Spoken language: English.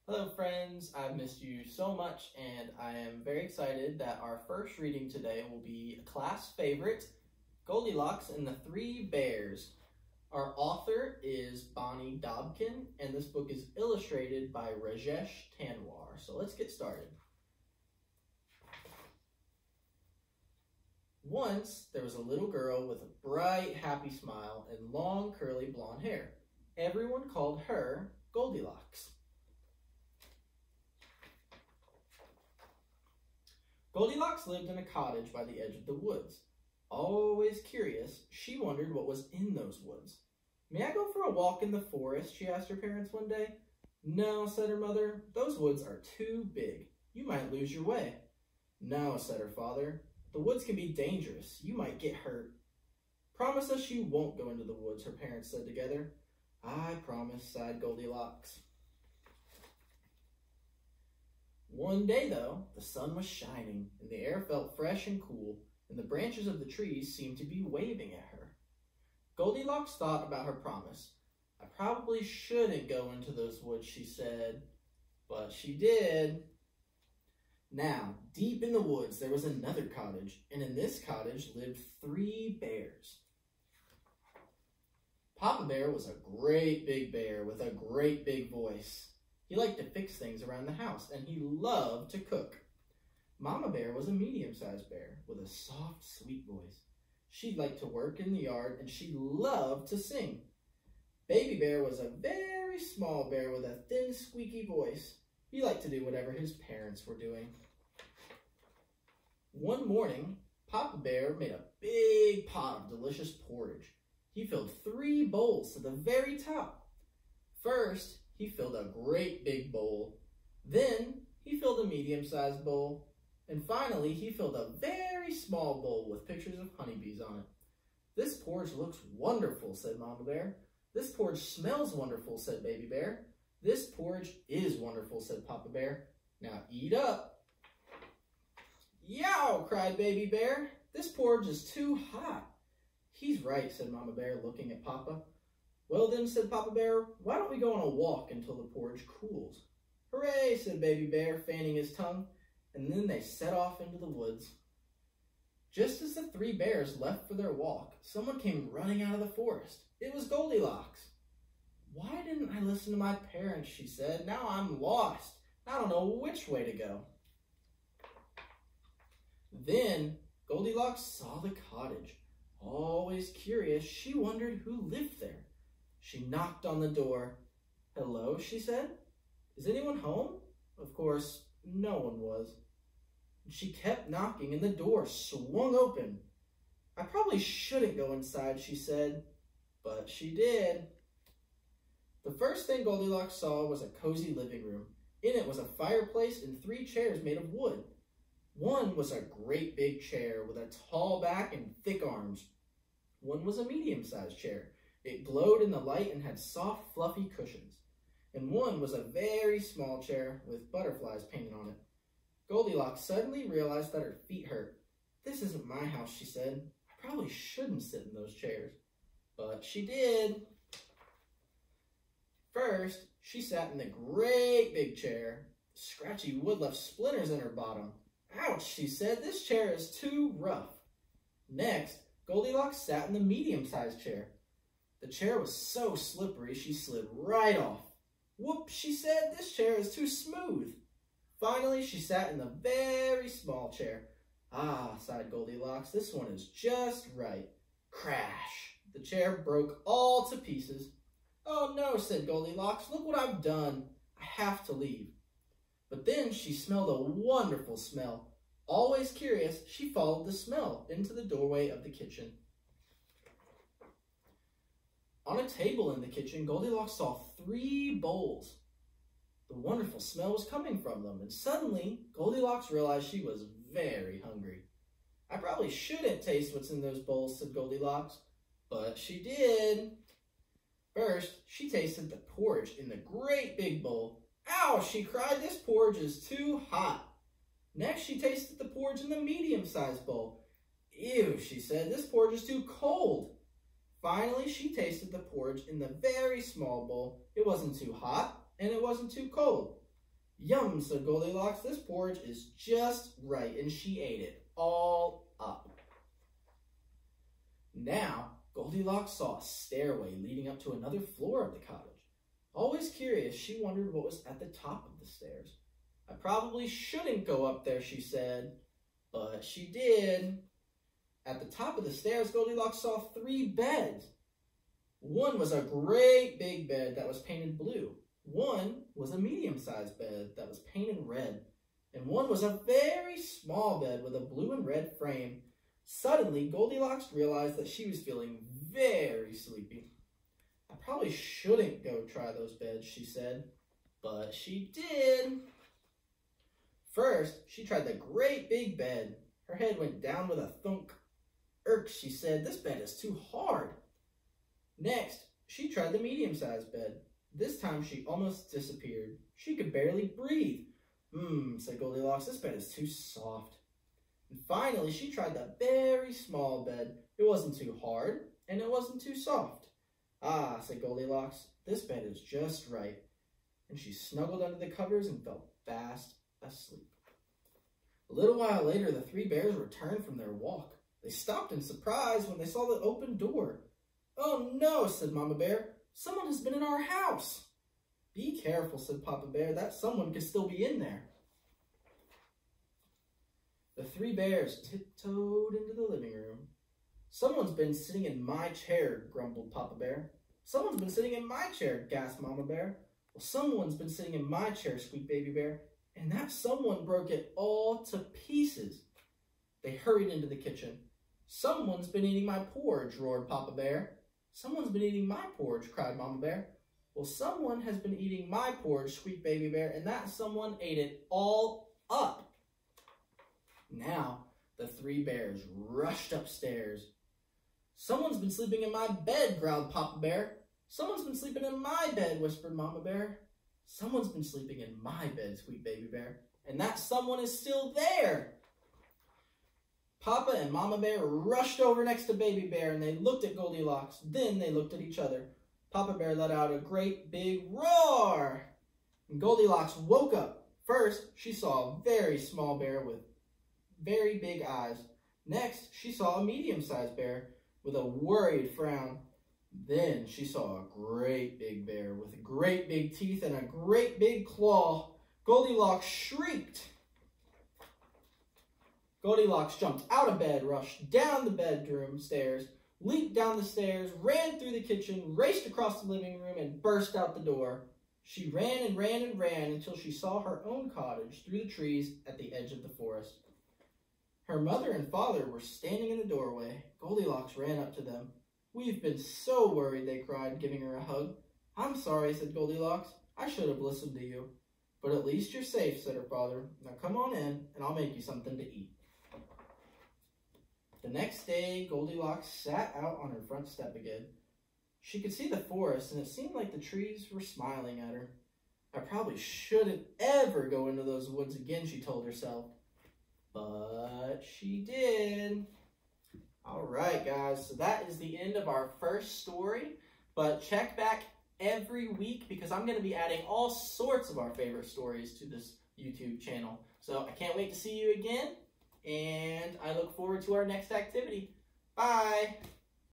Hello friends, I've missed you so much and I am very excited that our first reading today will be a class favorite, Goldilocks and the Three Bears. Our author is Bonnie Dobkin and this book is illustrated by Rajesh Tanwar. So let's get started. Once there was a little girl with a bright, happy smile and long, curly blonde hair. Everyone called her Goldilocks. Goldilocks lived in a cottage by the edge of the woods. Always curious, she wondered what was in those woods. "May I go for a walk in the forest?" she asked her parents one day. "No," said her mother, "those woods are too big. You might lose your way." "No," said her father, "the woods can be dangerous. You might get hurt." "Promise us you won't go into the woods," her parents said together. "I promise," sighed Goldilocks. One day, though, the sun was shining, and the air felt fresh and cool, and the branches of the trees seemed to be waving at her. Goldilocks thought about her promise. "I probably shouldn't go into those woods," she said, but she did. Now, deep in the woods, there was another cottage, and in this cottage lived 3 bears. Papa Bear was a great big bear with a great big voice. He liked to fix things around the house, and he loved to cook. Mama Bear was a medium-sized bear with a soft, sweet voice. She liked to work in the yard, and she loved to sing. Baby Bear was a very small bear with a thin, squeaky voice. He liked to do whatever his parents were doing. One morning, Papa Bear made a big pot of delicious porridge. He filled 3 bowls to the very top. First, he filled a great big bowl. Then, he filled a medium-sized bowl. And finally, he filled a very small bowl with pictures of honeybees on it. "This porridge looks wonderful," said Mama Bear. "This porridge smells wonderful," said Baby Bear. "This porridge is wonderful," said Papa Bear. "Now eat up." "Yow!" cried Baby Bear. "This porridge is too hot." "He's right," said Mama Bear, looking at Papa. "Well then," said Papa Bear, "why don't we go on a walk until the porridge cools?" "Hooray!" said Baby Bear, fanning his tongue, and then they set off into the woods. Just as the 3 bears left for their walk, someone came running out of the forest. It was Goldilocks. "Why didn't I listen to my parents?" she said. "Now I'm lost. I don't know which way to go." Then Goldilocks saw the cottage. Always curious, she wondered who lived there. She knocked on the door. "Hello," she said. "Is anyone home?" Of course, no one was. She kept knocking and the door swung open. "I probably shouldn't go inside," she said, but she did. The first thing Goldilocks saw was a cozy living room. In it was a fireplace and 3 chairs made of wood. One was a great big chair with a tall back and thick arms. One was a medium-sized chair. It glowed in the light and had soft, fluffy cushions. And one was a very small chair with butterflies painted on it. Goldilocks suddenly realized that her feet hurt. "This isn't my house," she said. "I probably shouldn't sit in those chairs." But she did. First, she sat in the great big chair. The scratchy wood left splinters in her bottom. "Ouch," she said. "This chair is too rough." Next, Goldilocks sat in the medium-sized chair. The chair was so slippery she slid right off. "Whoop," she said, "this chair is too smooth." Finally, she sat in the very small chair. "Ah," sighed Goldilocks, "this one is just right." Crash! The chair broke all to pieces. "Oh no," said Goldilocks, "look what I've done. I have to leave." But then she smelled a wonderful smell. Always curious, she followed the smell into the doorway of the kitchen. On a table in the kitchen, Goldilocks saw 3 bowls. The wonderful smell was coming from them, and suddenly, Goldilocks realized she was very hungry. "I probably shouldn't taste what's in those bowls," said Goldilocks, but she did. First, she tasted the porridge in the great big bowl. "Ow," she cried, "this porridge is too hot." Next, she tasted the porridge in the medium-sized bowl. "Ew," she said, "this porridge is too cold." Finally, she tasted the porridge in the very small bowl. It wasn't too hot, and it wasn't too cold. Yum, said Goldilocks. This porridge is just right, and she ate it all up. Now, Goldilocks saw a stairway leading up to another floor of the cottage. Always curious, she wondered what was at the top of the stairs. I probably shouldn't go up there, she said, but she did. At the top of the stairs, Goldilocks saw 3 beds. One was a great big bed that was painted blue. One was a medium-sized bed that was painted red. And one was a very small bed with a blue and red frame. Suddenly, Goldilocks realized that she was feeling very sleepy. I probably shouldn't go try those beds, she said, but she did. First, she tried the great big bed. Her head went down with a thunk. Irk, she said, this bed is too hard. Next, she tried the medium-sized bed. This time she almost disappeared. She could barely breathe. Said Goldilocks, this bed is too soft. And finally, she tried the very small bed. It wasn't too hard, and it wasn't too soft. Ah, said Goldilocks, this bed is just right. And she snuggled under the covers and fell fast asleep. A little while later, the 3 bears returned from their walk. They stopped in surprise when they saw the open door. Oh no, said Mama Bear, someone has been in our house. Be careful, said Papa Bear, that someone could still be in there. The 3 bears tiptoed into the living room. Someone's been sitting in my chair, grumbled Papa Bear. Someone's been sitting in my chair, gasped Mama Bear. Well, someone's been sitting in my chair, squeaked Baby Bear, and that someone broke it all to pieces. They hurried into the kitchen. Someone's been eating my porridge, roared Papa Bear. Someone's been eating my porridge, cried Mama Bear. Well, someone has been eating my porridge, squeaked Baby Bear, and that someone ate it all up. Now, the 3 bears rushed upstairs. Someone's been sleeping in my bed, growled Papa Bear. Someone's been sleeping in my bed, whispered Mama Bear. Someone's been sleeping in my bed, squeaked Baby Bear, and that someone is still there. Papa and Mama Bear rushed over next to Baby Bear, and they looked at Goldilocks. Then they looked at each other. Papa Bear let out a great big roar, and Goldilocks woke up. First, she saw a very small bear with very big eyes. Next, she saw a medium-sized bear with a worried frown. Then she saw a great big bear with great big teeth and a great big claw. Goldilocks shrieked. Goldilocks jumped out of bed, rushed down the bedroom stairs, leaped down the stairs, ran through the kitchen, raced across the living room, and burst out the door. She ran and ran and ran until she saw her own cottage through the trees at the edge of the forest. Her mother and father were standing in the doorway. Goldilocks ran up to them. We've been so worried, they cried, giving her a hug. I'm sorry, said Goldilocks. I should have listened to you. But at least you're safe, said her father. Now come on in, and I'll make you something to eat. The next day, Goldilocks sat out on her front step again. She could see the forest, and it seemed like the trees were smiling at her. I probably shouldn't ever go into those woods again, she told herself. But she did. All right, guys, so that is the end of our first story. But check back every week because I'm going to be adding all sorts of our favorite stories to this YouTube channel. So I can't wait to see you again, and I look forward to our next activity. Bye!